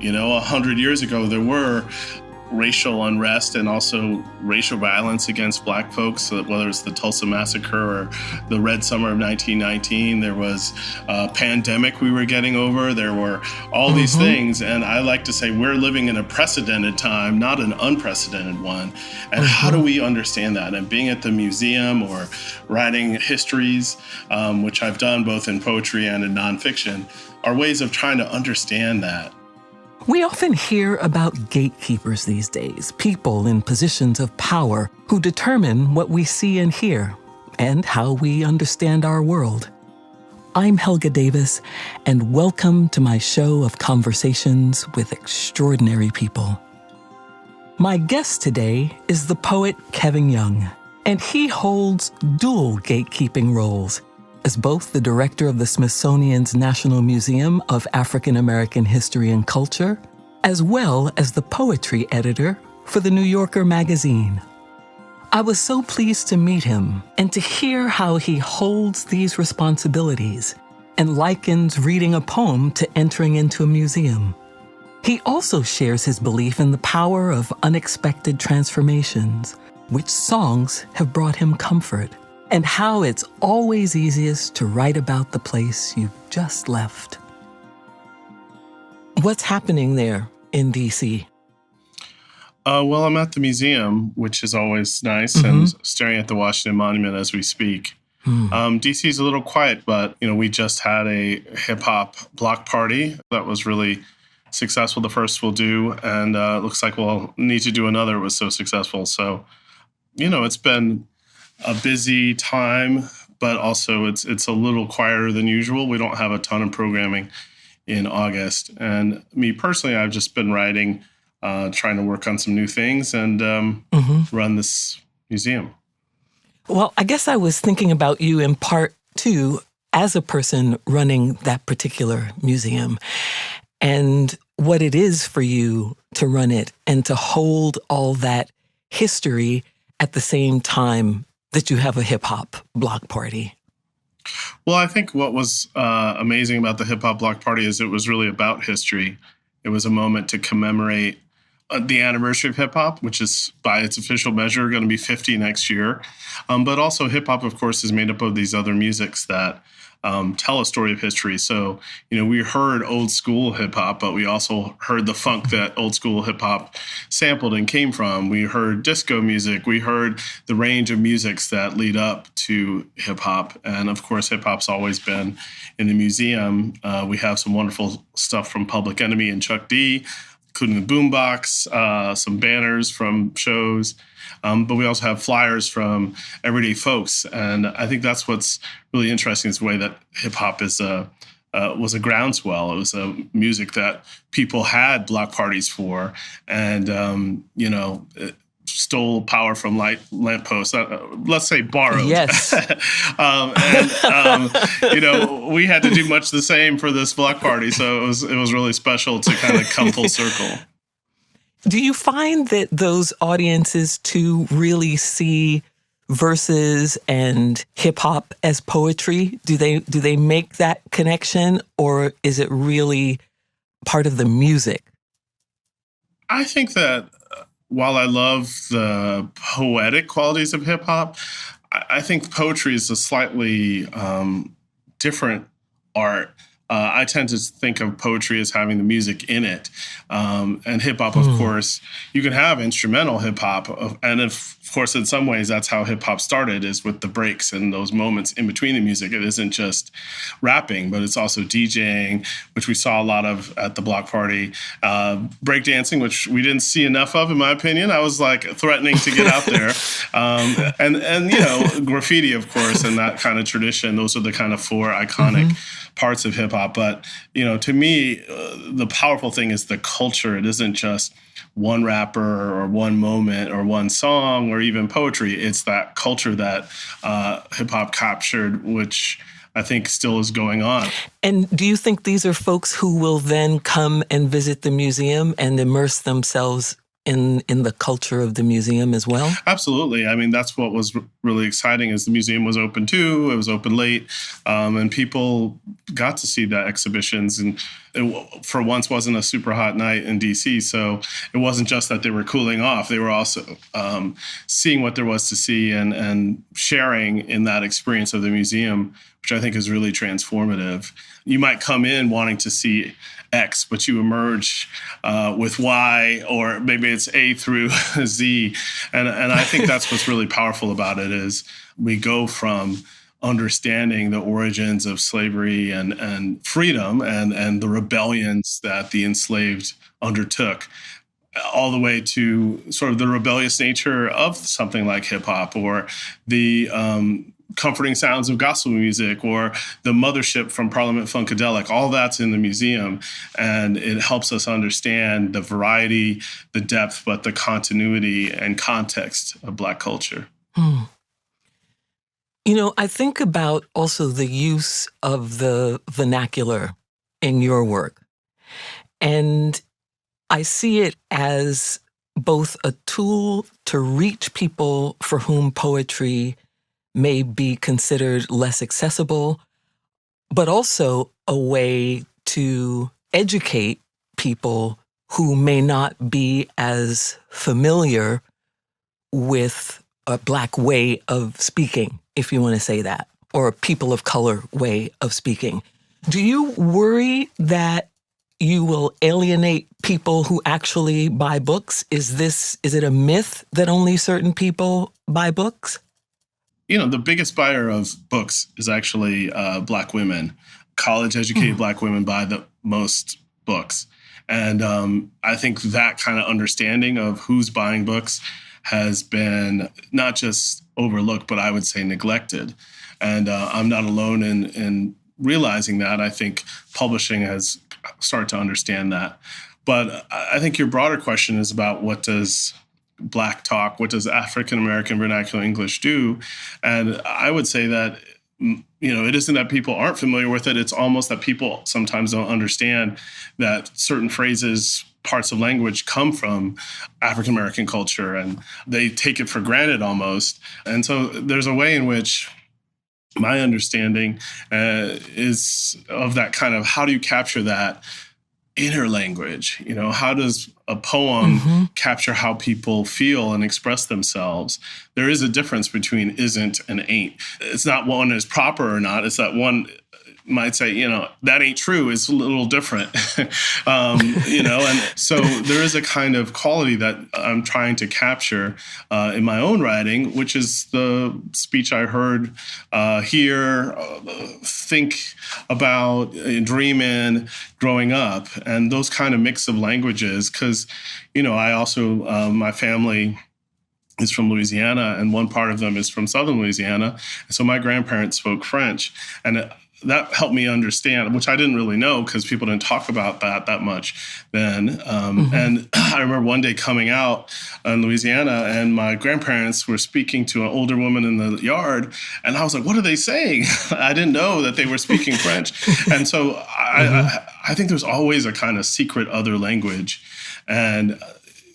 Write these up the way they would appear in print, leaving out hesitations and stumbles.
100 years ago, there were racial unrest and also racial violence against Black folks, whether it's the Tulsa Massacre or the Red Summer of 1919. There was a pandemic we were getting over. There were all these things. And I like to say we're living in a precedented time, not an unprecedented one. And how do we understand that? And being at the museum or writing histories, which I've done both in poetry and in nonfiction, are ways of trying to understand that. We often hear about gatekeepers these days, people in positions of power who determine what we see and hear and how we understand our world. I'm Helga Davis, and welcome to my show of conversations with extraordinary people. My guest today is the poet Kevin Young, and he holds dual gatekeeping roles as both the director of the Smithsonian's National Museum of African American History and Culture, as well as the poetry editor for the New Yorker magazine. I was so pleased to meet him and to hear how he holds these responsibilities and likens reading a poem to entering into a museum. He also shares his belief in the power of unexpected transformations, which songs have brought him comfort, and how it's always easiest to write about the place you just left. What's happening there in D.C.? Well, I'm at the museum, which is always nice, and staring at the Washington Monument as we speak. D.C. is a little quiet, but we just had a hip-hop block party that was really successful. The first we'll do, and it looks like we'll need to do another. It was so successful. So, it's been a busy time, but also it's a little quieter than usual. We don't have a ton of programming in August. And me personally, I've just been writing, trying to work on some new things and run this museum. Well, I guess I was thinking about you in part, too, as a person running that particular museum and what it is for you to run it and to hold all that history at the same time that you have a hip-hop block party. Well, I think what was amazing about the hip-hop block party is it was really about history. It was a moment to commemorate the anniversary of hip-hop, which is, by its official measure, going to be 50 next year. But also hip-hop, of course, is made up of these other musics that tell a story of history. So, we heard old school hip hop, but we also heard the funk that old school hip hop sampled and came from. We heard disco music. We heard the range of musics that lead up to hip hop. And of course, hip hop's always been in the museum. We have some wonderful stuff from Public Enemy and Chuck D, including the boombox, some banners from shows. But we also have flyers from everyday folks. And I think that's what's really interesting is the way that hip hop was a groundswell. It was a music that people had block parties for and, it stole power from lampposts, let's say borrowed. Yes. We had to do much the same for this block party. So it was really special to kind of come full circle. Do you find that those audiences too really see verses and hip hop as poetry? Do they make that connection, or is it really part of the music? I think that while I love the poetic qualities of hip hop, I think poetry is a slightly different art. I tend to think of poetry as having the music in it. And hip-hop, of course, you can have instrumental hip-hop. And of course, in some ways, that's how hip-hop started, is with the breaks and those moments in between the music. It isn't just rapping, but it's also DJing, which we saw a lot of at the block party. Breakdancing, which we didn't see enough of, in my opinion. I was threatening to get out there. And graffiti, of course, and that kind of tradition. Those are the kind of four iconic parts of hip-hop. But, to me, the powerful thing is the culture. It isn't just one rapper or one moment or one song or even poetry. It's that culture that hip-hop captured, which I think still is going on. And do you think these are folks who will then come and visit the museum and immerse themselves in the culture of the museum as well? Absolutely. I mean, that's what was really exciting is the museum was open too. It was open late, and people got to see the exhibitions. And it, for once, wasn't a super hot night in D.C., so it wasn't just that they were cooling off. They were also seeing what there was to see and sharing in that experience of the museum, which I think is really transformative. You might come in wanting to see X, but you emerge with Y, or maybe it's A through Z. And I think that's what's really powerful about it is we go from understanding the origins of slavery and freedom and the rebellions that the enslaved undertook, all the way to sort of the rebellious nature of something like hip hop, or the comforting sounds of gospel music, or the mothership from Parliament Funkadelic. All that's in the museum, and it helps us understand the variety, the depth, but the continuity and context of Black culture. You know, I think about also the use of the vernacular in your work, and I see it as both a tool to reach people for whom poetry may be considered less accessible, but also a way to educate people who may not be as familiar with a Black way of speaking, if you want to say that, or a people of color way of speaking. Do you worry that you will alienate people who actually buy books? Is it a myth that only certain people buy books? You know, the biggest buyer of books is actually Black women. College-educated Black women buy the most books. And I think that kind of understanding of who's buying books has been not just overlooked, but I would say neglected. And I'm not alone in realizing that. I think publishing has started to understand that. But I think your broader question is about what does Black talk, what does African-American vernacular English do? And I would say that, you know, it isn't that people aren't familiar with it. It's almost that people sometimes don't understand that certain phrases, parts of language come from African-American culture, and they take it for granted almost. And so there's a way in which my understanding is of that kind of, how do you capture that inner language? You know, how does a poem capture how people feel and express themselves? There is a difference between isn't and ain't. It's not one is proper or not. It's that one might say, you know, that ain't true. It's a little different, you know, and so there is a kind of quality that I'm trying to capture in my own writing, which is the speech I heard, hear, think about, dream in growing up, and those kind of mix of languages. Because, you know, I also, my family is from Louisiana, and one part of them is from Southern Louisiana. So my grandparents spoke French, and that helped me understand, which I didn't really know because people didn't talk about that much then. And I remember one day coming out in Louisiana, and my grandparents were speaking to an older woman in the yard, and I was like, what are they saying? I didn't know that they were speaking French. And so I think there's always a kind of secret other language. And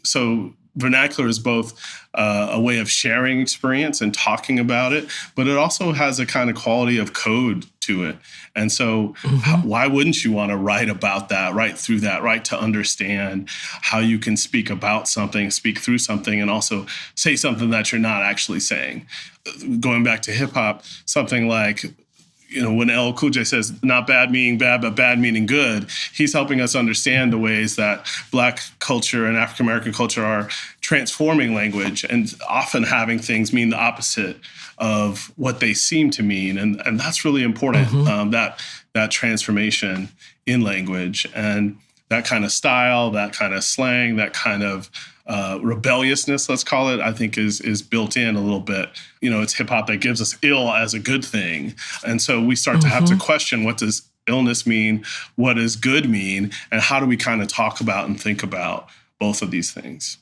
so vernacular is both a way of sharing experience and talking about it, but it also has a kind of quality of code to it. And so why wouldn't you want to write about that, write through that, write to understand how you can speak about something, speak through something, and also say something that you're not actually saying? Going back to hip hop, something like, you know, when LL Cool J says not bad meaning bad, but bad meaning good, he's helping us understand the ways that Black culture and African-American culture are transforming language and often having things mean the opposite of what they seem to mean. And that's really important, that transformation in language and that kind of style, that kind of slang, that kind of rebelliousness, let's call it, I think is built in a little bit. You know, it's hip hop that gives us ill as a good thing. And so we start to have to question, what does illness mean? What does good mean? And how do we kind of talk about and think about both of these things?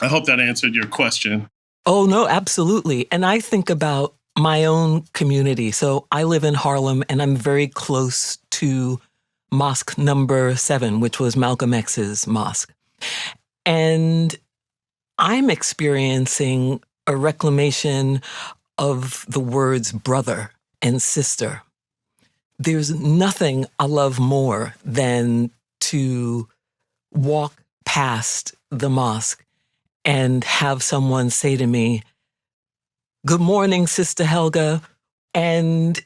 I hope that answered your question. Oh, no, absolutely. And I think about my own community. So I live in Harlem, and I'm very close to Mosque number 7, which was Malcolm X's mosque. And I'm experiencing a reclamation of the words brother and sister. There's nothing I love more than to walk past the mosque and have someone say to me, "Good morning, Sister Helga." And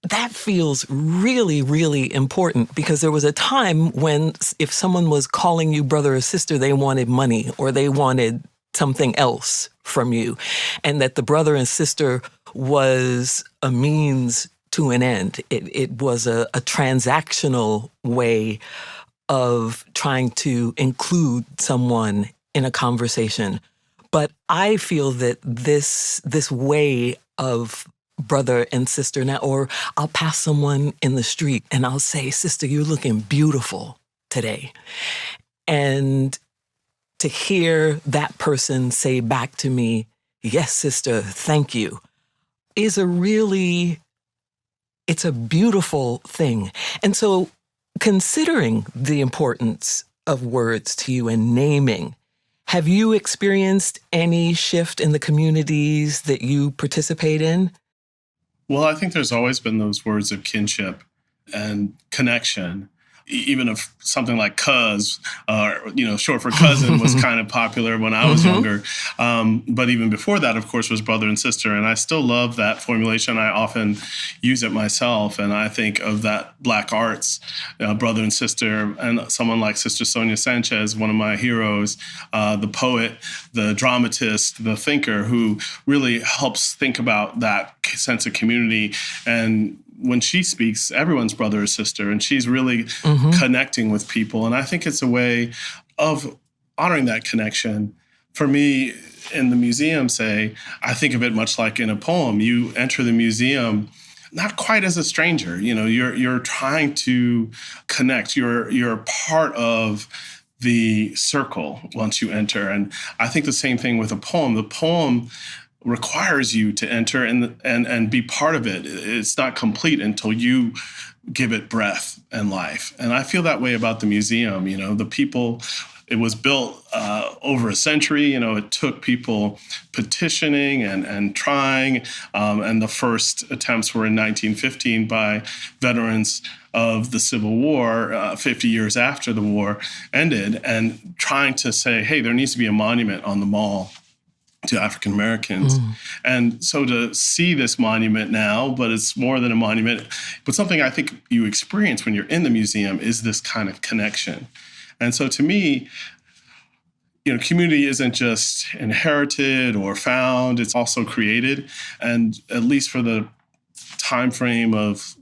that feels really, really important, because there was a time when if someone was calling you brother or sister, they wanted money or they wanted something else from you, and that the brother and sister was a means to an end. It was a transactional way of trying to include someone in a conversation. But I feel that this way of brother and sister now, or I'll pass someone in the street and I'll say, "Sister, you're looking beautiful today." And to hear that person say back to me, "Yes, sister, thank you," is it's a beautiful thing. And so, considering the importance of words to you and naming, have you experienced any shift in the communities that you participate in? Well, I think there's always been those words of kinship and connection. Even if something like cuz, short for cousin, was kind of popular when I was younger. But even before that, of course, was brother and sister. And I still love that formulation. I often use it myself. And I think of that Black arts, brother and sister, and someone like Sister Sonia Sanchez, one of my heroes, the poet, the dramatist, the thinker, who really helps think about that sense of community. And when she speaks, everyone's brother or sister, and she's really connecting with people. And I think it's a way of honoring that connection. For me, in the museum, say, I think of it much like in a poem. You enter the museum not quite as a stranger. You're trying to connect. You're part of the circle once you enter. And I think the same thing with a poem. The poem requires you to enter and be part of it. It's not complete until you give it breath and life. And I feel that way about the museum. The people, it was built over a century. It took people petitioning and trying. And the first attempts were in 1915 by veterans of the Civil War, 50 years after the war ended, and trying to say, hey, there needs to be a monument on the mall to African Americans. And so to see this monument now, but it's more than a monument, but something I think you experience when you're in the museum is this kind of connection. And so to me, community isn't just inherited or found, it's also created. And at least for the time frame of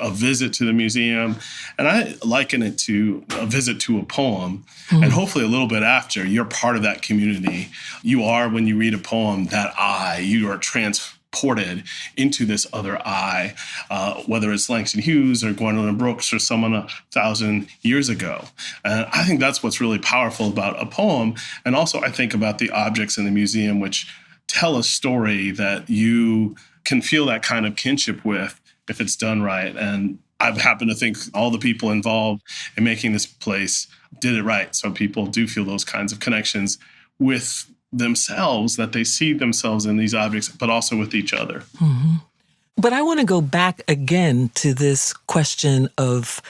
a visit to the museum, and I liken it to a visit to a poem, and hopefully a little bit after, you're part of that community. You are, when you read a poem, that I, you are transported into this other I, whether it's Langston Hughes or Gwendolyn Brooks or someone 1,000 years ago. And I think that's what's really powerful about a poem. And also I think about the objects in the museum, which tell a story that you can feel that kind of kinship with if it's done right. And I happen to think all the people involved in making this place did it right. So people do feel those kinds of connections with themselves, that they see themselves in these objects, but also with each other. But I want to go back again to this question of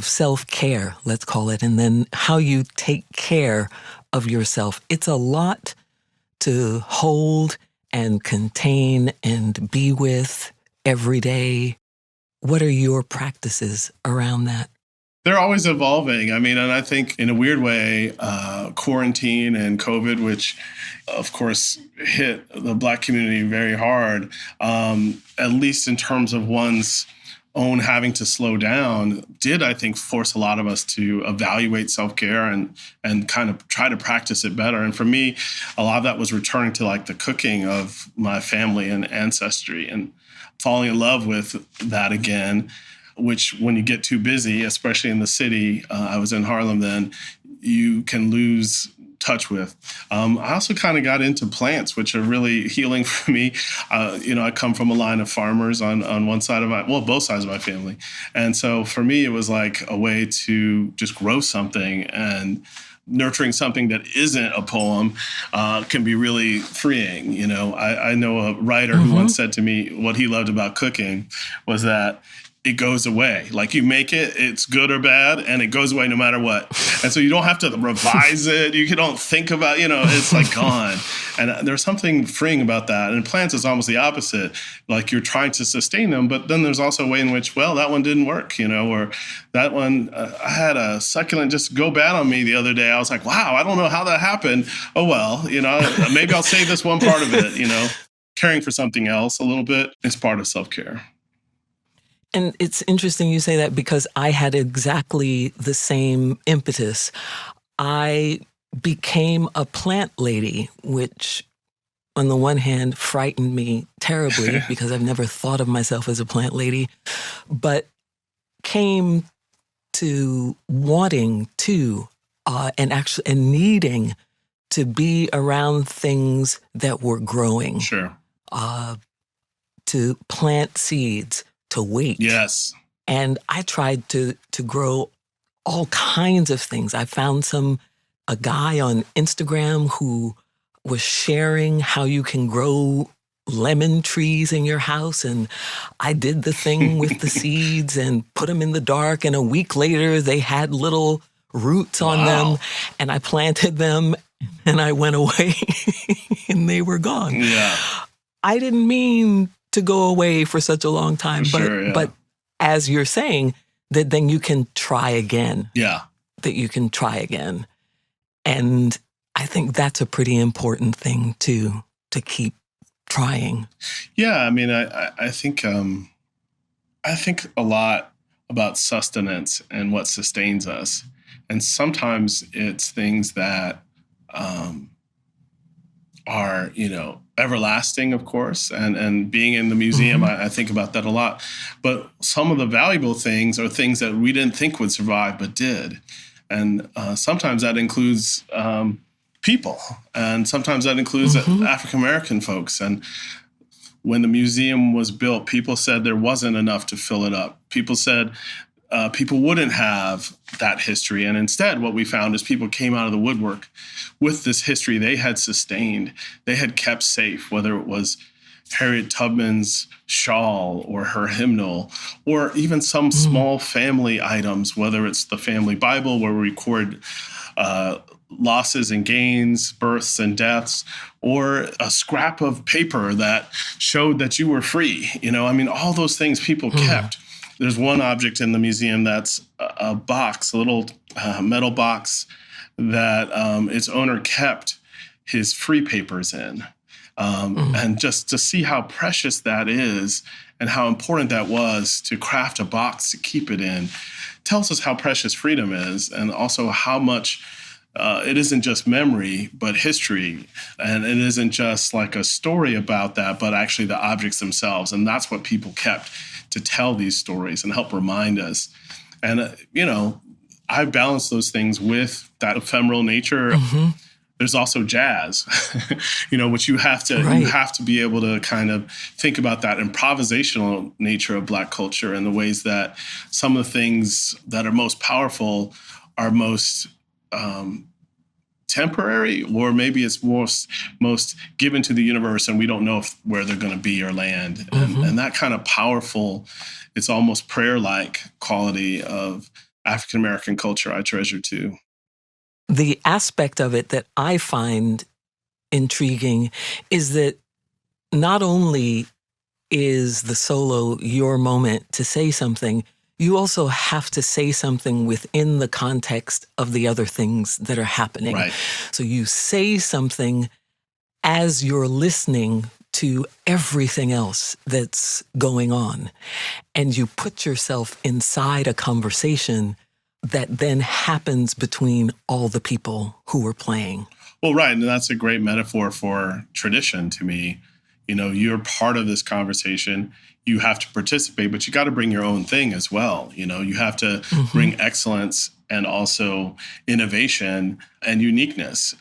self-care, let's call it, and then how you take care of yourself. It's a lot to hold and contain and be with every day. What are your practices around that? They're always evolving. And I think in a weird way, quarantine and COVID, which of course hit the Black community very hard, at least in terms of one's own having to slow down, did, I think, force a lot of us to evaluate self-care and kind of try to practice it better. And for me, a lot of that was returning to like the cooking of my family and ancestry and falling in love with that again, which when you get too busy, especially in the city, I was in Harlem then, you can lose touch with. I also kind of got into plants, which are really healing for me. I come from a line of farmers on one side of both sides of my family. And so for me, it was like a way to just grow something and nurturing something that isn't a poem can be really freeing. You know, I know a writer who once said to me what he loved about cooking was that it goes away. Like you make it, it's good or bad, and it goes away no matter what. And so you don't have to revise it. You don't think about, it's like gone. And there's something freeing about that. And plants is almost the opposite. Like you're trying to sustain them, but then there's also a way in which, well, that one didn't work, or that one, I had a succulent just go bad on me the other day. I was like, wow, I don't know how that happened. Oh, well, maybe I'll save this one part of it, Caring for something else a little bit is part of self-care. And it's interesting you say that because I had exactly the same impetus. I became a plant lady, which on the one hand frightened me terribly because I've never thought of myself as a plant lady, but came to wanting to and needing to be around things that were growing. Sure. To plant seeds, to wait. Yes. And I tried to grow all kinds of things. I found a guy on Instagram who was sharing how you can grow lemon trees in your house. And I did the thing with the seeds and put them in the dark. And a week later, they had little roots on them. And I planted them and I went away and they were gone. Yeah. I didn't mean to go away for such a long time. But as you're saying, that then you can try again. Yeah. That you can try again. And I think that's a pretty important thing to keep trying. Yeah, I mean, I think a lot about sustenance and what sustains us. And sometimes it's things that are, everlasting, of course, and being in the museum, I think about that a lot. But some of the valuable things are things that we didn't think would survive, but did. And sometimes that includes people, and sometimes that includes African-American folks. And when the museum was built, people said there wasn't enough to fill it up. People said people wouldn't have that history. And instead, what we found is people came out of the woodwork with this history they had sustained, they had kept safe, whether it was Harriet Tubman's shawl or her hymnal, or even some small family items, whether it's the family Bible where we record losses and gains, births and deaths, or a scrap of paper that showed that you were free. All those things people kept. There's one object in the museum that's a box, a little metal box that its owner kept his free papers in. And just to see how precious that is and how important that was to craft a box to keep it in tells us how precious freedom is, and also how much it isn't just memory, but history. And it isn't just like a story about that, but actually the objects themselves. And that's what people kept to tell these stories and help remind us. And, I balance those things with that ephemeral nature. There's also jazz, which you have to be able to kind of think about that improvisational nature of Black culture and the ways that some of the things that are most powerful are most temporary, or maybe it's most given to the universe and we don't know where they're going to be or land. And that kind of powerful, it's almost prayer-like quality of African-American culture I treasure too. The aspect of it that I find intriguing is that not only is the solo your moment to say something, you also have to say something within the context of the other things that are happening. Right. So you say something as you're listening to everything else that's going on. And you put yourself inside a conversation that then happens between all the people who are playing. Well, right. And that's a great metaphor for tradition to me. You're part of this conversation. You have to participate, but you got to bring your own thing as well. You have to bring excellence and also innovation and uniqueness.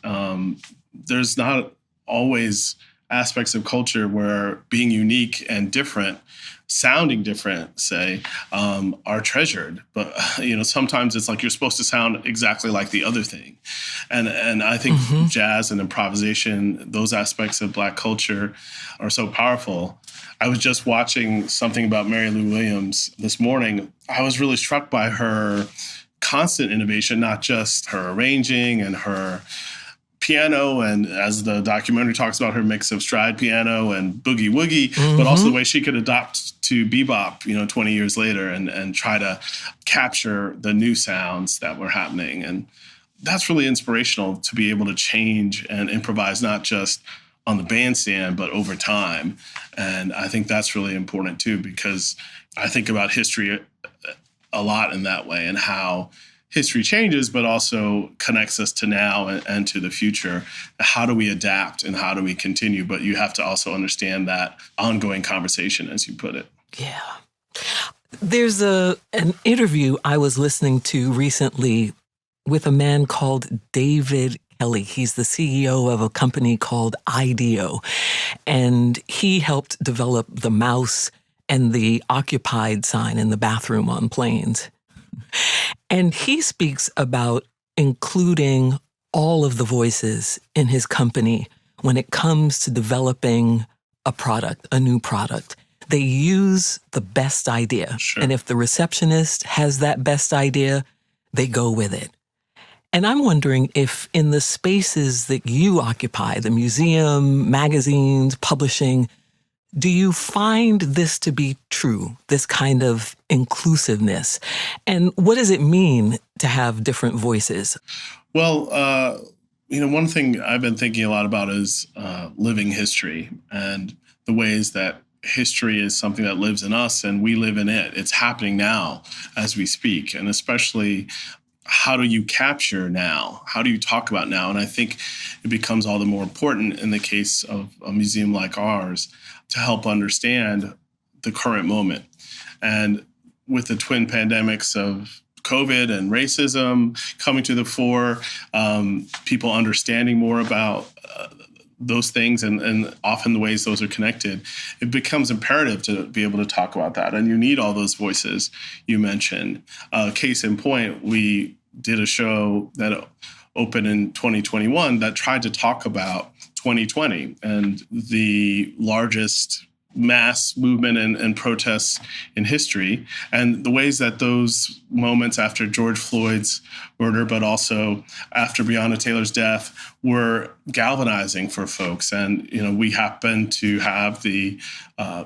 There's not always aspects of culture where being unique and different, sounding different, say, are treasured. But, sometimes it's like you're supposed to sound exactly like the other thing. And I think jazz and improvisation, those aspects of Black culture are so powerful. I was just watching something about Mary Lou Williams this morning. I was really struck by her constant innovation, not just her arranging and her piano, and as the documentary talks about, her mix of stride piano and boogie woogie, but also the way she could adapt to bebop, 20 years later and try to capture the new sounds that were happening. And that's really inspirational to be able to change and improvise, not just on the bandstand, but over time. And I think that's really important too, because I think about history a lot in that way and how history changes, but also connects us to now and to the future. How do we adapt and how do we continue? But you have to also understand that ongoing conversation, as you put it. Yeah. There's an interview I was listening to recently with a man called David Kelly. He's the CEO of a company called IDEO, and he helped develop the mouse and the occupied sign in the bathroom on planes. And he speaks about including all of the voices in his company when it comes to developing a product, a new product. They use the best idea. Sure. And if the receptionist has that best idea, they go with it. And I'm wondering if in the spaces that you occupy, the museum, magazines, publishing, do you find this to be true, this kind of inclusiveness? And what does it mean to have different voices? Well, one thing I've been thinking a lot about is living history and the ways that history is something that lives in us and we live in it. It's happening now as we speak, and especially how do you capture now? How do you talk about now? And I think it becomes all the more important in the case of a museum like ours to help understand the current moment. And with the twin pandemics of COVID and racism coming to the fore, people understanding more about those things and often the ways those are connected, it becomes imperative to be able to talk about that. And you need all those voices you mentioned. Case in point, we did a show that opened in 2021 that tried to talk about 2020 and the largest mass movement and protests in history, and the ways that those moments after George Floyd's murder, but also after Breonna Taylor's death, were galvanizing for folks. And, we happen to have the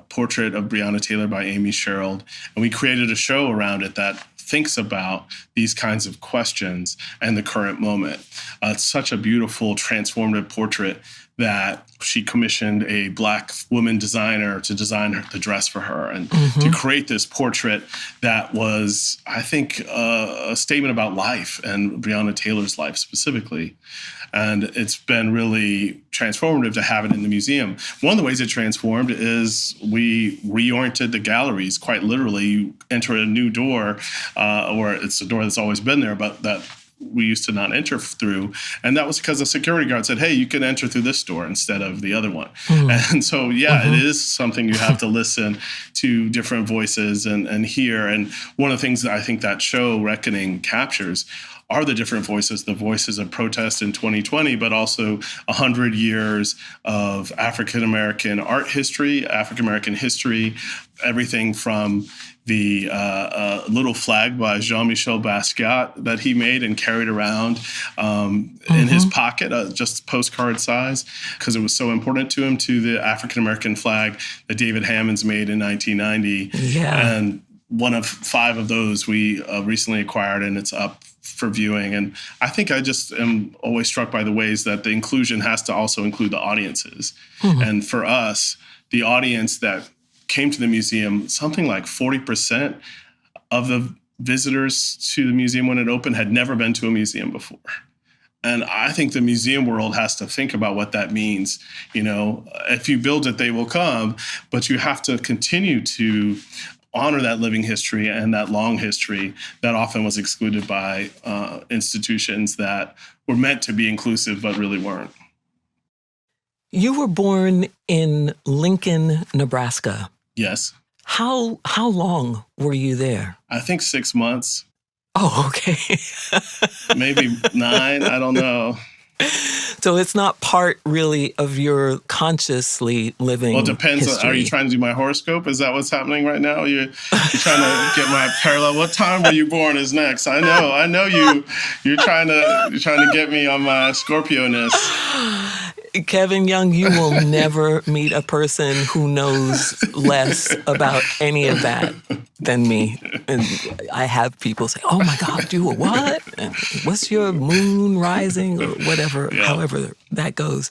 portrait of Breonna Taylor by Amy Sherald, and we created a show around it that thinks about these kinds of questions and the current moment. It's such a beautiful, transformative portrait that she commissioned a Black woman designer to design the dress for her and to create this portrait that was, I think, a statement about life and Breonna Taylor's life specifically. And it's been really transformative to have it in the museum. One of the ways it transformed is we reoriented the galleries quite literally. You enter a new door, or it's a door that's always been there, but that we used to not enter through. And that was because the security guard said, hey, you can enter through this door instead of the other one. And so, it is something you have to listen to different voices and hear. And one of the things that I think that show, Reckoning, captures are the different voices, the voices of protest in 2020, but also 100 years of African-American art history, African-American history, everything from the little flag by Jean-Michel Basquiat that he made and carried around in his pocket, just postcard size, because it was so important to him, to the African-American flag that David Hammons made in 1990. Yeah. And one of 5 of those we recently acquired, and it's up for viewing. And I think I just am always struck by the ways that the inclusion has to also include the audiences. And for us, the audience that came to the museum, something like 40% of the visitors to the museum when it opened had never been to a museum before. And I think the museum world has to think about what that means. If you build it, they will come, but you have to continue to honor that living history and that long history that often was excluded by institutions that were meant to be inclusive but really weren't. You were born in Lincoln, Nebraska. Yes. How long were you there? I think 6 months. Oh, okay. Maybe 9. I don't know. So it's not part really of your consciously living Well, it depends. history. Are you trying to do my horoscope? Is that what's happening right now? You're trying to get my parallel. What time were you born is next. I know you're trying to get me on my Scorpio-ness. Kevin Young, you will never meet a person who knows less about any of that than me. And I have people say, "Oh my God, you a what? And what's your moon rising?" or whatever, however that goes.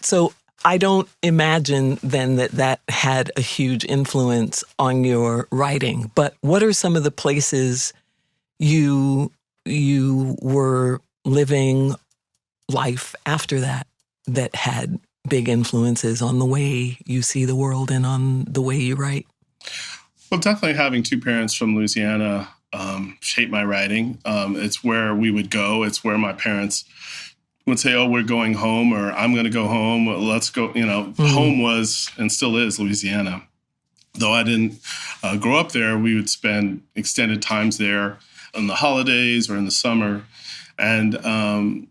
So I don't imagine then that had a huge influence on your writing. But what are some of the places you were living life after that had big influences on the way you see the world and on the way you write? Well, definitely having 2 parents from Louisiana shaped my writing. It's where we would go. It's where my parents would say, "Oh, we're going home," or "I'm going to go home. Let's go." Home was and still is Louisiana. Though I didn't grow up there, we would spend extended times there in the holidays or in the summer. And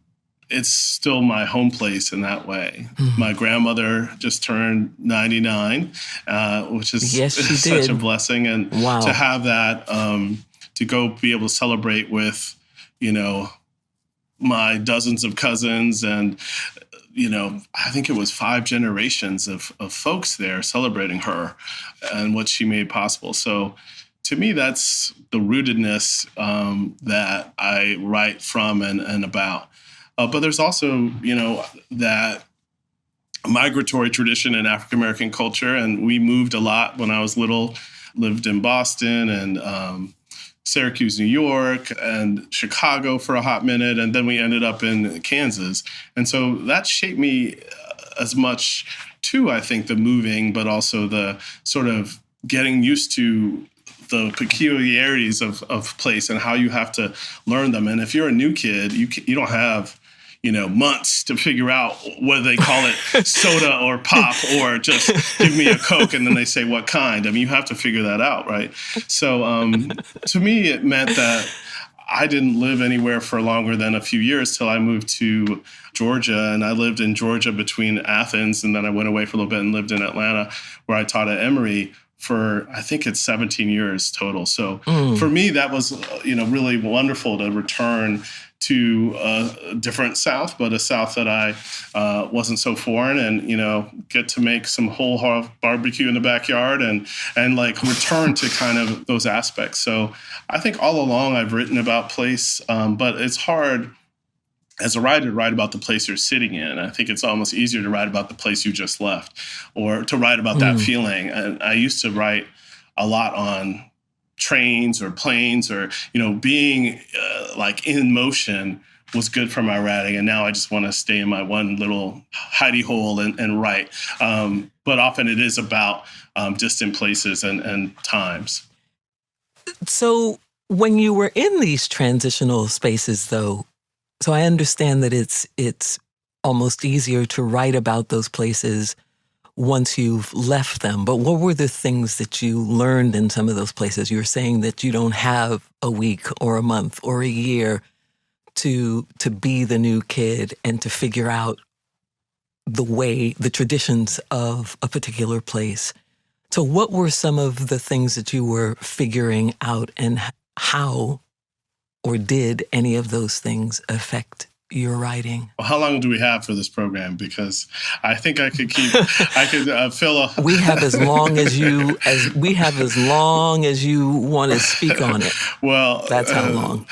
it's still my home place in that way. Mm-hmm. My grandmother just turned 99, which is such a blessing. And to have that, to go be able to celebrate with, my dozens of cousins and, I think it was 5 generations of folks there celebrating her and what she made possible. So to me, that's the rootedness that I write from and about. But there's also, that migratory tradition in African-American culture. And we moved a lot when I was little, lived in Boston and Syracuse, New York, and Chicago for a hot minute. And then we ended up in Kansas. And so that shaped me as much too, I think, the moving, but also the sort of getting used to the peculiarities of place and how you have to learn them. And if you're a new kid, you don't have months to figure out whether they call it soda or pop or just give me a Coke and then they say what kind. I mean, you have to figure that out, right? So to me, it meant that I didn't live anywhere for longer than a few years till I moved to Georgia. And I lived in Georgia between Athens, and then I went away for a little bit and lived in Atlanta, where I taught at Emory for, I think it's 17 years total. So for me, that was, really wonderful to return to a different South, but a South that I wasn't so foreign, and get to make some whole hog barbecue in the backyard and like return to kind of those aspects. So I think all along I've written about place, but it's hard as a writer to write about the place you're sitting in. I think it's almost easier to write about the place you just left, or to write about that feeling. And I used to write a lot on trains or planes, or being like in motion was good for my writing. And now I just want to stay in my one little hidey hole and write. But often it is about distant places and times. So when you were in these transitional spaces, though, so I understand that it's almost easier to write about those places once you've left them. But what were the things that you learned in some of those places? You're saying that you don't have a week or a month or a year to be the new kid and to figure out the traditions of a particular place. So what were some of the things that you were figuring out, and how or did any of those things affect your writing? Well, how long do we have for this program? Because I think I could fill a... We have as long as you want to speak on it. Well, that's how long.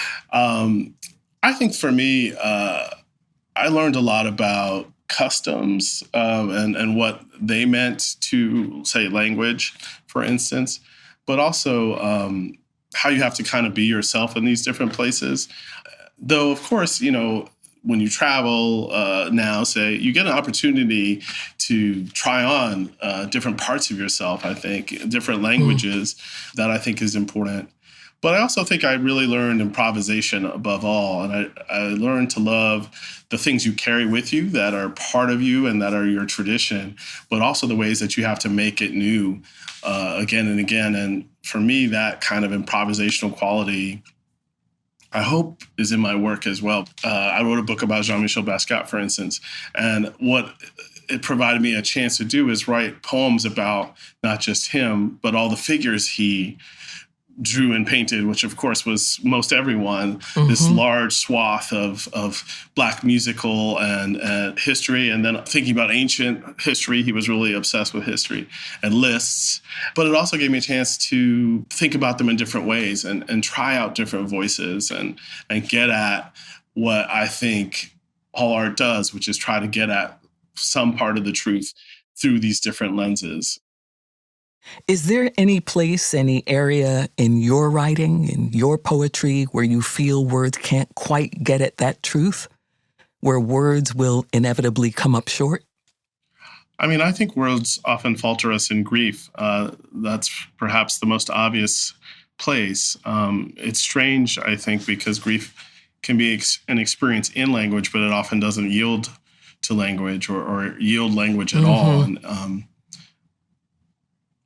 I think for me, I learned a lot about customs and what they meant to, say, language, for instance, but also how you have to kind of be yourself in these different places. Though, of course, when you travel now, say, you get an opportunity to try on different parts of yourself, I think, different languages that I think is important. But I also think I really learned improvisation above all. And I learned to love the things you carry with you that are part of you and that are your tradition, but also the ways that you have to make it new again and again. And for me, that kind of improvisational quality, I hope, is in my work as well. I wrote a book about Jean-Michel Basquiat, for instance, and what it provided me a chance to do is write poems about not just him, but all the figures he drew and painted, which of course was most everyone, this large swath of Black musical and history. And then thinking about ancient history, he was really obsessed with history and lists. But it also gave me a chance to think about them in different ways and try out different voices and get at what I think all art does, which is try to get at some part of the truth through these different lenses. Is there any place, any area in your writing, in your poetry, where you feel words can't quite get at that truth? Where words will inevitably come up short? I mean, I think words often falter us in grief. That's perhaps the most obvious place. It's strange, I think, because grief can be an experience in language, but it often doesn't yield to language or yield language at all. And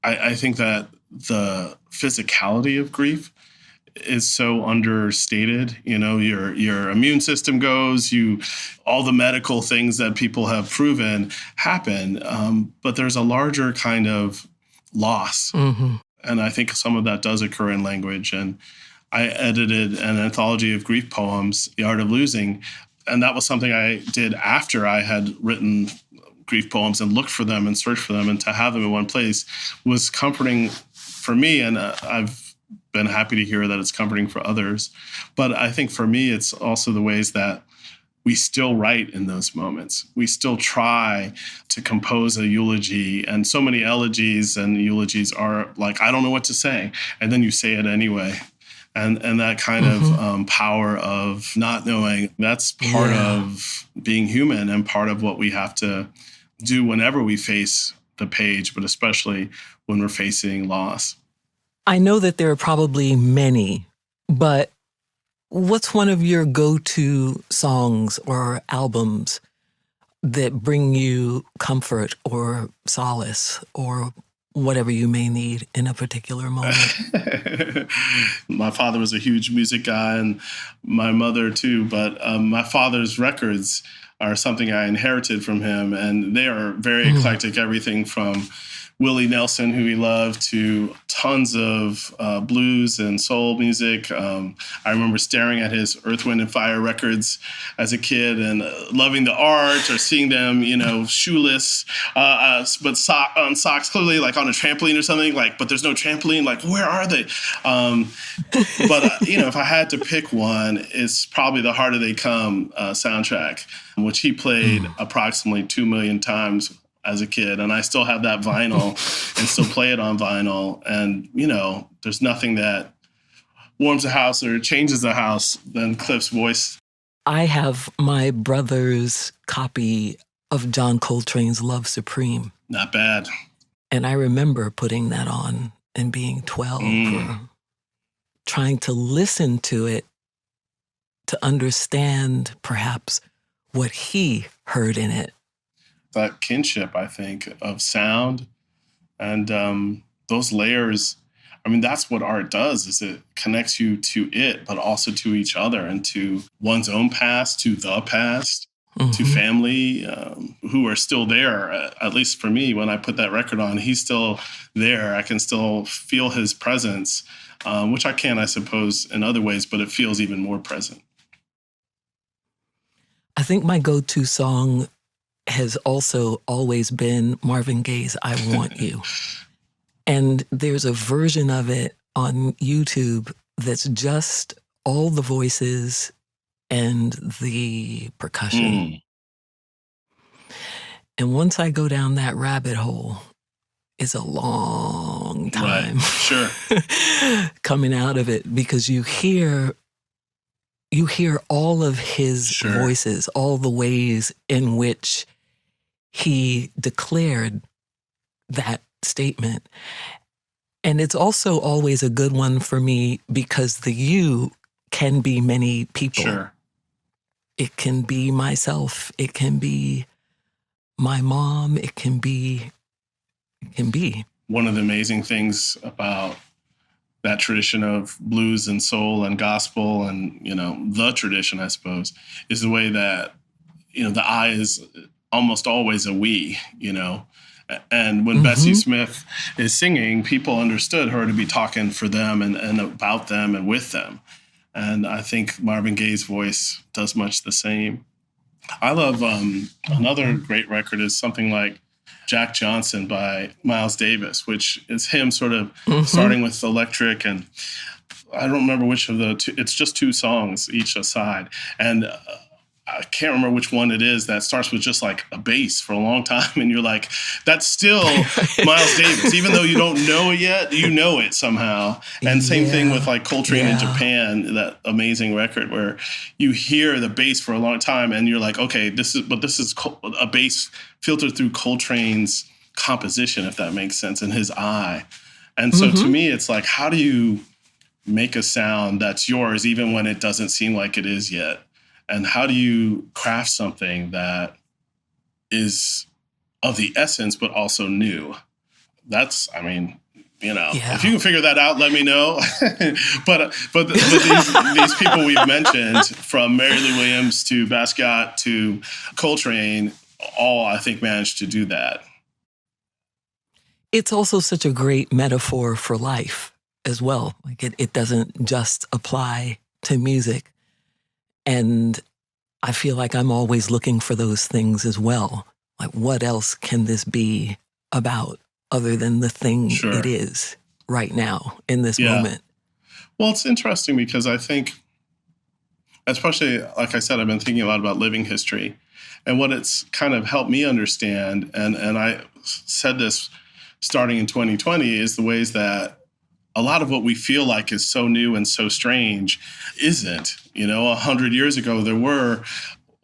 I think that the physicality of grief is so understated. You know, your immune system goes, all the medical things that people have proven happen, but there's a larger kind of loss. And I think some of that does occur in language. And I edited an anthology of grief poems, The Art of Losing, and that was something I did after I had written grief poems and looked for them and searched for them, and to have them in one place was comforting for me. And I've been happy to hear that it's comforting for others. But I think for me, it's also the ways that we still write in those moments. We still try to compose a eulogy, and so many elegies and eulogies are like, I don't know what to say. And then you say it anyway. And that kind of power of not knowing, that's part of being human and part of what we have to do whenever we face the page, but especially when we're facing loss. I know that there are probably many, but what's one of your go-to songs or albums that bring you comfort or solace or whatever you may need in a particular moment? My father was a huge music guy, and my mother too, but my father's records are something I inherited from him, and they are very eclectic, everything from Willie Nelson, who he loved, to tons of blues and soul music. I remember staring at his Earth, Wind, and Fire records as a kid and loving the art, or seeing them, shoeless, but on socks, clearly like on a trampoline or something. But there's no trampoline. Like, where are they? But if I had to pick one, it's probably the Harder They Come soundtrack, which he played approximately 2 million times as a kid. And I still have that vinyl and still play it on vinyl. And, there's nothing that warms a house or changes a house than Cliff's voice. I have my brother's copy of John Coltrane's Love Supreme. Not bad. And I remember putting that on and being 12, or trying to listen to it to understand perhaps what he heard in it. That kinship, I think, of sound and those layers. I mean, that's what art does, is it connects you to it, but also to each other and to one's own past, to the past, to family who are still there. At least for me, when I put that record on, he's still there. I can still feel his presence, which I can, I suppose, in other ways, but it feels even more present. I think my go-to song has also always been Marvin Gaye's I Want You. And there's a version of it on YouTube that's just all the voices and the percussion. And once I go down that rabbit hole, it's a long time. Right. Sure. Coming out of it, because you hear all of his voices, all the ways in which he declared that statement. And it's also always a good one for me because the you can be many people. Sure. It can be myself. It can be my mom. It can be. One of the amazing things about that tradition of blues and soul and gospel and, the tradition, I suppose, is the way that, the I is almost always a we, And when Bessie Smith is singing, people understood her to be talking for them and about them and with them. And I think Marvin Gaye's voice does much the same. I love another great record is something like Jack Johnson by Miles Davis, which is him sort of starting with electric, and I don't remember which of the two. It's just two songs each aside, and I can't remember which one it is that starts with just like a bass for a long time, and you're like, that's still Miles Davis, even though you don't know it yet, you know it somehow. And same thing with like Coltrane in Japan, that amazing record where you hear the bass for a long time, and you're like, okay, this is a bass filtered through Coltrane's composition, if that makes sense, in his eye. And so to me, it's like, how do you make a sound that's yours, even when it doesn't seem like it is yet? And how do you craft something that is of the essence, but also new? That's, if you can figure that out, let me know. but these people we've mentioned, from Mary Lou Williams to Basquiat to Coltrane, all I think managed to do that. It's also such a great metaphor for life as well. Like it doesn't just apply to music. And I feel like I'm always looking for those things as well. Like, what else can this be about other than the thing it is right now in this moment? Well, it's interesting because I think, especially, like I said, I've been thinking a lot about living history. And what it's kind of helped me understand, and I said this starting in 2020, is the ways that a lot of what we feel like is so new and so strange isn't. 100 years ago, there were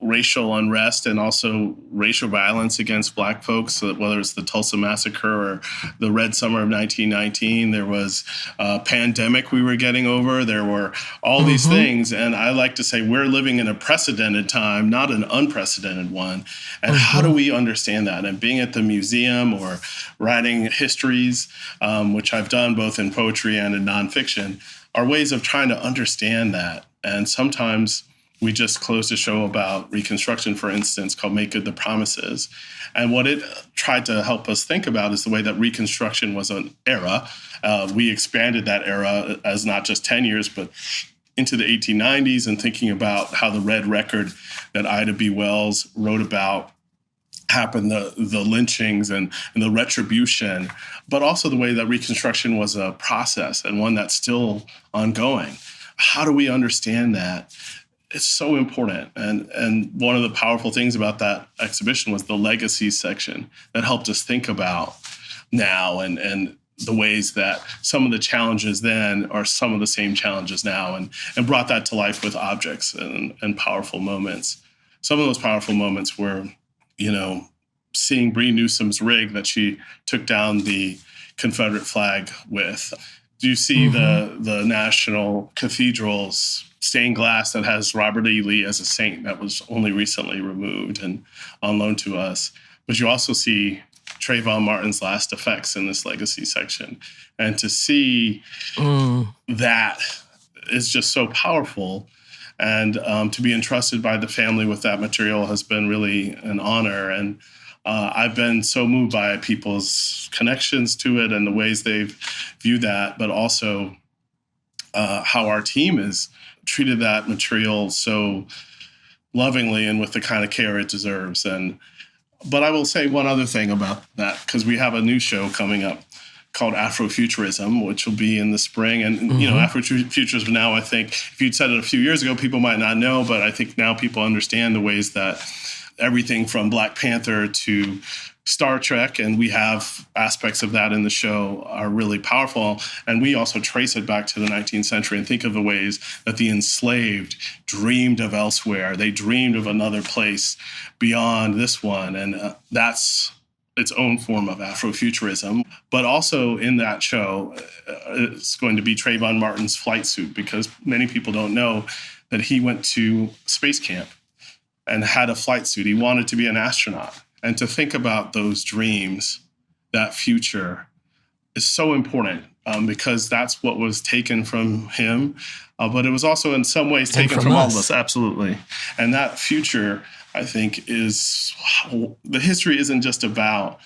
racial unrest and also racial violence against Black folks, whether it's the Tulsa Massacre or the Red Summer of 1919. There was a pandemic we were getting over. There were all these things. And I like to say we're living in a precedented time, not an unprecedented one. And how do we understand that? And being at the museum or writing histories, which I've done both in poetry and in nonfiction, are ways of trying to understand that. And sometimes we just closed a show about Reconstruction, for instance, called Make Good the Promises. And what it tried to help us think about is the way that Reconstruction was an era. We expanded that era as not just 10 years, but into the 1890s, and thinking about how the Red Record that Ida B. Wells wrote about happened, the lynchings and the retribution, but also the way that Reconstruction was a process and one that's still ongoing. How do we understand that? It's so important. And one of the powerful things about that exhibition was the legacy section that helped us think about now and the ways that some of the challenges then are some of the same challenges now, and brought that to life with objects and powerful moments. Some of those powerful moments were, seeing Bree Newsom's rig that she took down the Confederate flag with. Do you see the National Cathedral's stained glass that has Robert E. Lee as a saint that was only recently removed and on loan to us? But you also see Trayvon Martin's last effects in this legacy section. And to see that is just so powerful. And to be entrusted by the family with that material has been really an honor. And I've been so moved by people's connections to it and the ways they've viewed that, but also how our team has treated that material so lovingly and with the kind of care it deserves. But I will say one other thing about that, because we have a new show coming up called Afrofuturism, which will be in the spring. And, Afrofuturism now, I think, if you'd said it a few years ago, people might not know, but I think now people understand the ways that everything from Black Panther to Star Trek, and we have aspects of that in the show, are really powerful. And we also trace it back to the 19th century and think of the ways that the enslaved dreamed of elsewhere. They dreamed of another place beyond this one. And that's its own form of Afrofuturism. But also in that show, it's going to be Trayvon Martin's flight suit, because many people don't know that he went to space camp and had a flight suit. He wanted to be an astronaut. And to think about those dreams, that future, is so important because that's what was taken from him. But it was also in some ways taken from all of us. Absolutely. And that future, I think, is the history isn't just about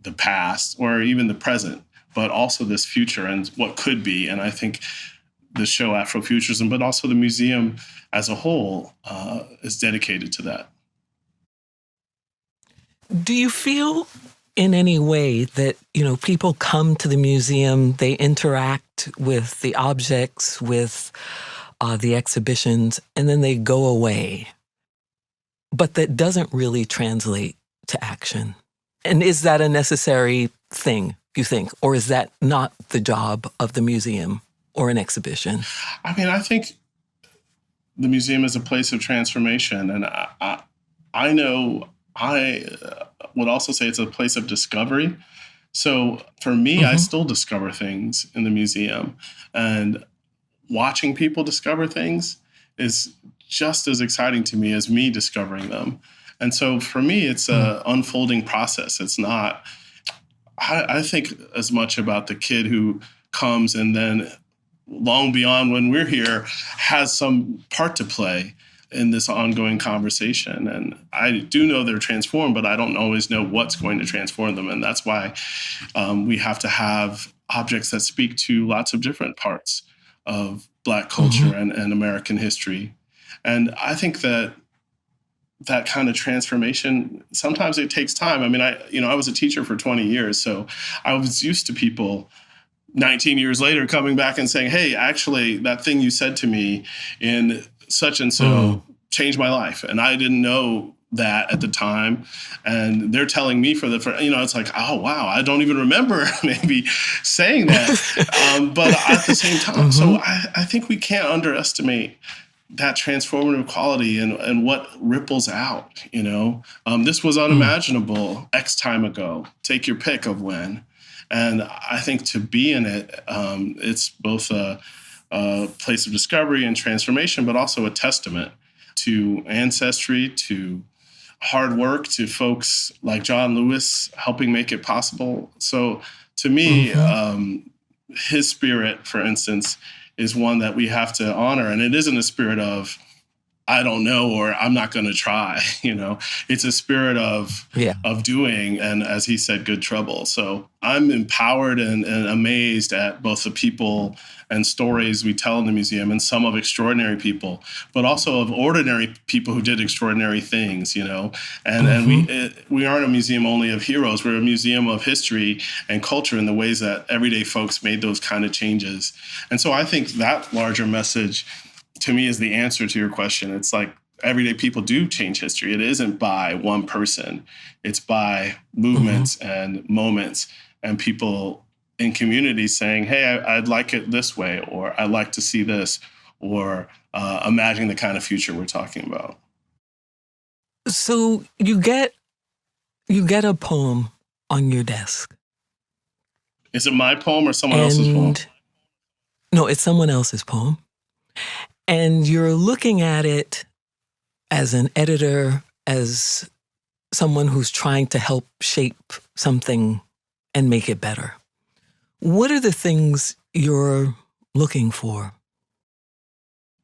the past or even the present, but also this future and what could be. And I think the show Afrofuturism, but also the museum as a whole, is dedicated to that. Do you feel in any way that, people come to the museum, they interact with the objects, with the exhibitions, and then they go away, but that doesn't really translate to action? And is that a necessary thing, you think? Or is that not the job of the museum or an exhibition? I mean, I think the museum is a place of transformation. And I know I would also say it's a place of discovery. So for me, I still discover things in the museum. And watching people discover things is just as exciting to me as me discovering them. And so for me, it's an unfolding process. It's not, I think as much about the kid who comes and then long beyond when we're here has some part to play in this ongoing conversation. And I do know they're transformed, but I don't always know what's going to transform them. And that's why we have to have objects that speak to lots of different parts of Black culture and American history. And I think that kind of transformation, sometimes it takes time. I mean, I was a teacher for 20 years, so I was used to people 19 years later coming back and saying, hey, actually, that thing you said to me in such and so changed my life. And I didn't know that at the time. And they're telling me for the first, it's like, oh, wow, I don't even remember maybe saying that. But at the same time, so I think we can't underestimate that transformative quality and what ripples out, This was unimaginable X time ago. Take your pick of when. And I think to be in it, it's both a place of discovery and transformation, but also a testament to ancestry, to hard work, to folks like John Lewis helping make it possible. So to me, his spirit, for instance, is one that we have to honor. And it isn't a spirit of, I don't know, or I'm not going to try, It's a spirit of doing, and as he said, good trouble. So I'm empowered and amazed at both the people and stories we tell in the museum, and some of extraordinary people, but also of ordinary people who did extraordinary things, And we aren't a museum only of heroes. We're a museum of history and culture in the ways that everyday folks made those kind of changes. And so I think that larger message, to me, is the answer to your question. It's like everyday people do change history. It isn't by one person. It's by movements and moments and people in communities saying, hey, I'd like it this way, or I'd like to see this, or imagining the kind of future we're talking about. So you get a poem on your desk. Is it my poem or someone else's poem? No, it's someone else's poem. And you're looking at it as an editor, as someone who's trying to help shape something and make it better. What are the things you're looking for?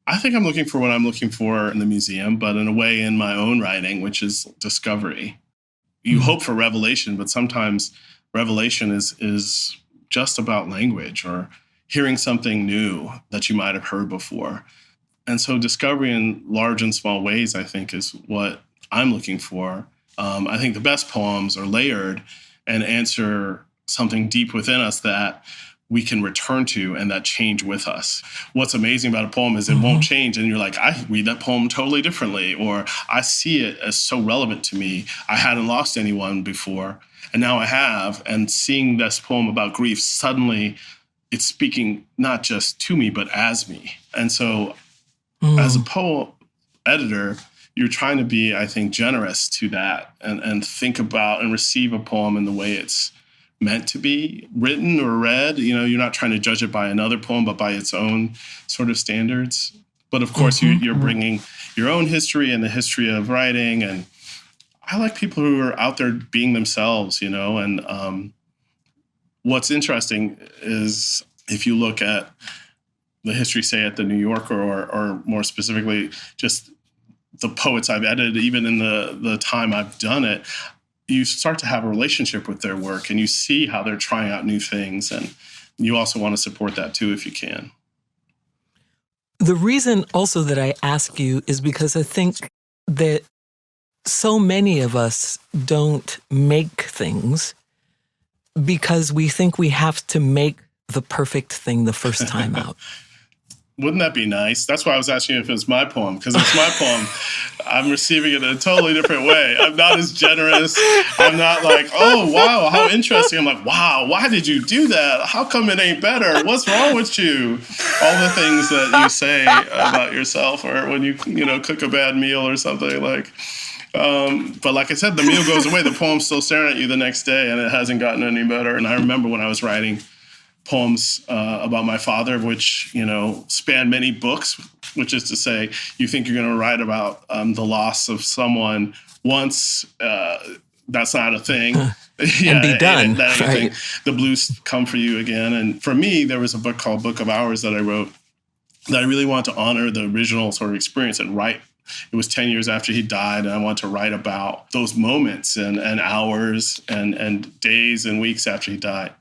I think I'm looking for what I'm looking for in the museum, but in a way in my own writing, which is discovery. You hope for revelation, but sometimes revelation is just about language or hearing something new that you might have heard before. And so discovery in large and small ways, I think, is what I'm looking for. I think the best poems are layered and answer something deep within us that we can return to and that change with us. What's amazing about a poem is it won't change. And you're like, I read that poem totally differently, or I see it as so relevant to me. I hadn't lost anyone before, and now I have. And seeing this poem about grief, suddenly it's speaking not just to me, but as me. And so as a poem editor, you're trying to be, I think, generous to that and think about and receive a poem in the way it's meant to be written or read. You're not trying to judge it by another poem, but by its own sort of standards. But of course, you're bringing your own history and the history of writing. And I like people who are out there being themselves, and what's interesting is if you look at the history, say, at the New Yorker, or more specifically, just the poets I've edited, even in the time I've done it, you start to have a relationship with their work and you see how they're trying out new things. And you also want to support that too, if you can. The reason also that I ask you is because I think that so many of us don't make things because we think we have to make the perfect thing the first time out. Wouldn't that be nice? That's why I was asking you if it's my poem, because it's my poem. I'm receiving it in a totally different way. I'm not as generous. I'm not like, oh, wow, how interesting. I'm like, wow, why did you do that? How come it ain't better? What's wrong with you? All the things that you say about yourself, or when you cook a bad meal or something like. But like I said, the meal goes away. The poem's still staring at you the next day, and it hasn't gotten any better. And I remember when I was writing poems about my father, which, span many books, which is to say, you think you're going to write about the loss of someone once. That's not a thing. And be done. Right. The blues come for you again. And for me, there was a book called Book of Hours that I wrote that I really wanted to honor the original sort of experience and write. It was 10 years after he died, and I wanted to write about those moments and hours and days and weeks after he died.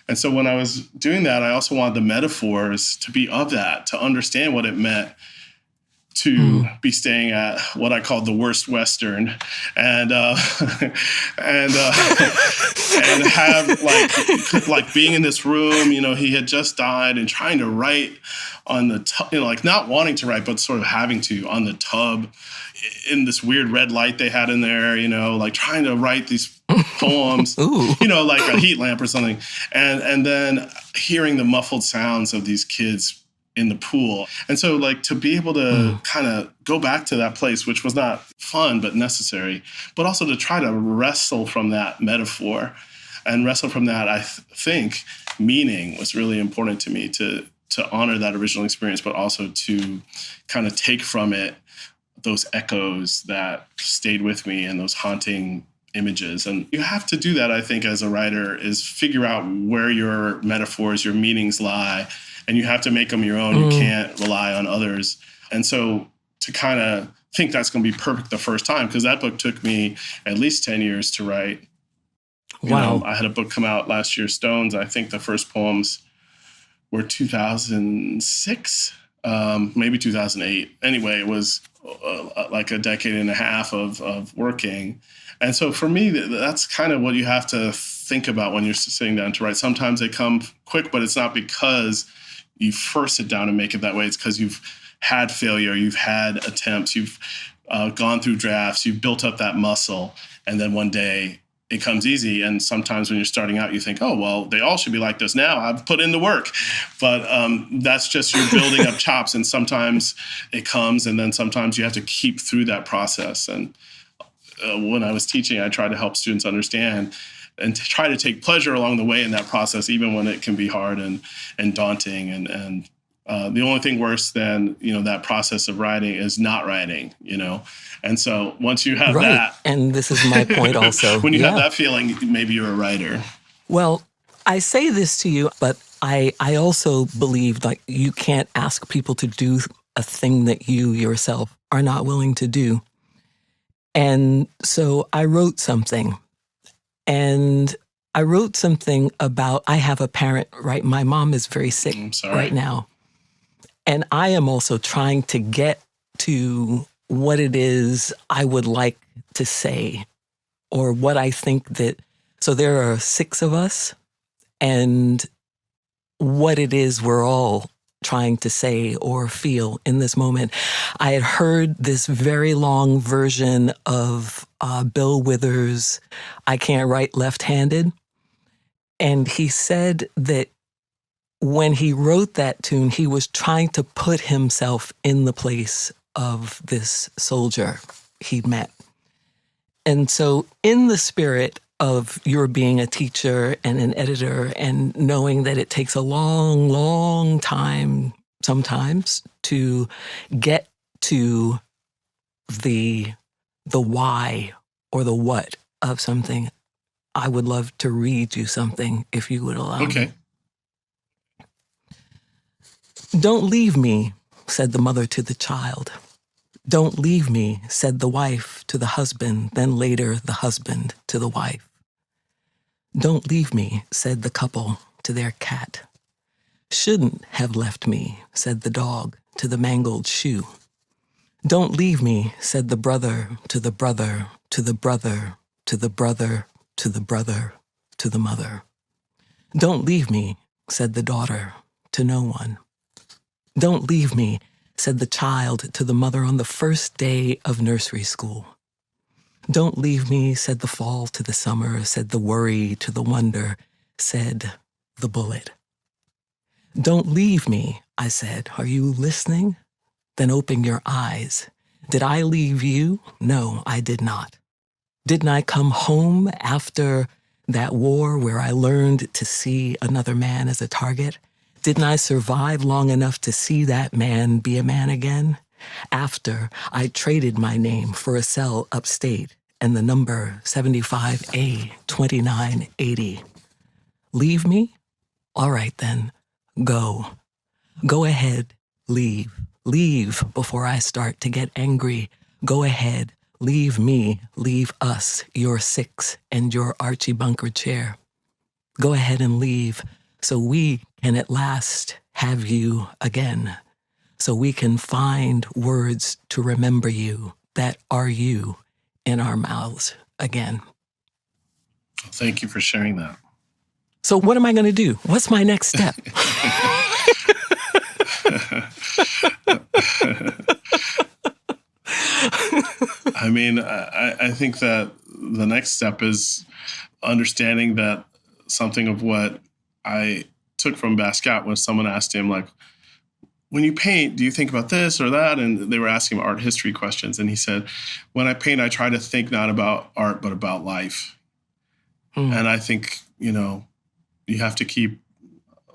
And so when I was doing that, I also wanted the metaphors to be of that, to understand what it meant to be staying at what I called the worst Western, and have like being in this room. He had just died, and trying to write on the like not wanting to write, but sort of having to on the tub in this weird red light they had in there. Like trying to write these poems, like a heat lamp or something, and then hearing the muffled sounds of these kids in the pool. And so like to be able to kind of go back to that place, which was not fun, but necessary, but also to try to wrestle from that metaphor and wrestle from that, I think meaning was really important to me, to honor that original experience, but also to kind of take from it those echoes that stayed with me and those haunting images. And you have to do that, I think, as a writer, is figure out where your metaphors, your meanings lie, and you have to make them your own. You can't rely on others. And so to kind of think that's going to be perfect the first time, because that book took me at least 10 years to write. Wow. I had a book come out last year, Stones. I think the first poems were 2006, maybe 2008. Anyway, it was like a decade and a half of working. And so for me, that's kind of what you have to think about when you're sitting down to write. Sometimes they come quick, but it's not because you first sit down and make it that way. It's because you've had failure, you've had attempts, you've gone through drafts, you've built up that muscle, and then one day it comes easy. And sometimes when you're starting out, you think, oh, well, they all should be like this now. I've put in the work. But that's just you building up chops. And sometimes it comes, and then sometimes you have to keep through that process. And when I was teaching, I tried to help students understand and to try to take pleasure along the way in that process, even when it can be hard and daunting. And the only thing worse than, that process of writing is not writing, And so once you have that. And this is my point also. When you have that feeling, maybe you're a writer. Well, I say this to you, but I also believe like you can't ask people to do a thing that you yourself are not willing to do. And so I wrote something. And I wrote something about, I have a parent, right? My mom is very sick right now. And I am also trying to get to what it is I would like to say, or what I think that, so there are 6 of us, and what it is we're all trying to say or feel in this moment. I had heard this very long version of Bill Withers' I Can't Write Left-Handed. And he said that when he wrote that tune, he was trying to put himself in the place of this soldier he'd met. And so in the spirit of your being a teacher and an editor and knowing that it takes a long, long time sometimes to get to the why or the what of something, I would love to read you something if you would allow me. Okay. Don't leave me, said the mother to the child. Don't leave me, said the wife to the husband, then later the husband to the wife. Don't leave me, said the couple to their cat. Shouldn't have left me, said the dog to the mangled shoe. Don't leave me, said the brother to the brother, to the brother, to the brother, to the brother, to the mother. Don't leave me, said the daughter to no one. Don't leave me, said the child to the mother on the first day of nursery school. Don't leave me, said the fall to the summer, said the worry to the wonder, said the bullet. Don't leave me, I said. Are you listening? Then open your eyes. Did I leave you? No, I did not. Didn't I come home after that war where I learned to see another man as a target? Didn't I survive long enough to see that man be a man again? After I traded my name for a cell upstate and the number 75A 2980. Leave me? All right then, go. Go ahead, leave. Leave before I start to get angry. Go ahead, leave me, leave us, your six and your Archie Bunker chair. Go ahead and leave so we can at last have you again. So we can find words to remember you that are you in our mouths again. Thank you for sharing that. So what am I going to do? What's my next step? I mean, I think that the next step is understanding that something of what I took from Basquiat was someone asked him, like, when you paint, do you think about this or that? And they were asking him art history questions. And he said, when I paint, I try to think not about art, but about life. And I think, you have to keep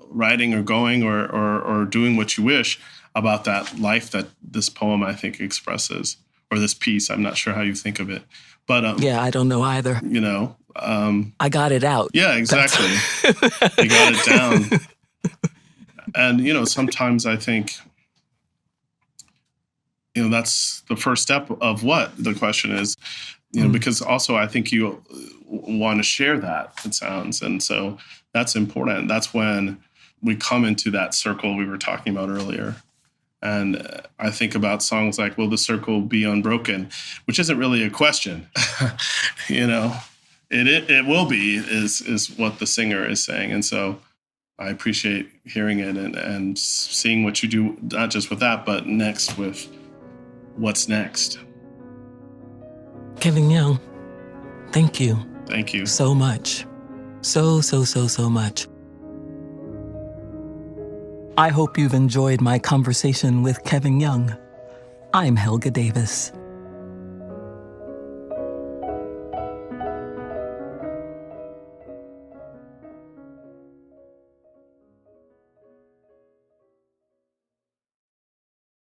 writing or going or doing what you wish about that life that this poem, I think, expresses, or this piece. I'm not sure how you think of it. But yeah, I don't know either. I got it out. Yeah, exactly. You got it down. And, sometimes I think, that's the first step of what the question is, because also I think you want to share that, it sounds. And so that's important. That's when we come into that circle we were talking about earlier. And I think about songs like, will the circle be unbroken? Which isn't really a question. It will be is what the singer is saying. And so I appreciate hearing it and seeing what you do, not just with that, but next with what's next. Kevin Young, thank you. Thank you. So much. So much. I hope you've enjoyed my conversation with Kevin Young. I'm Helga Davis.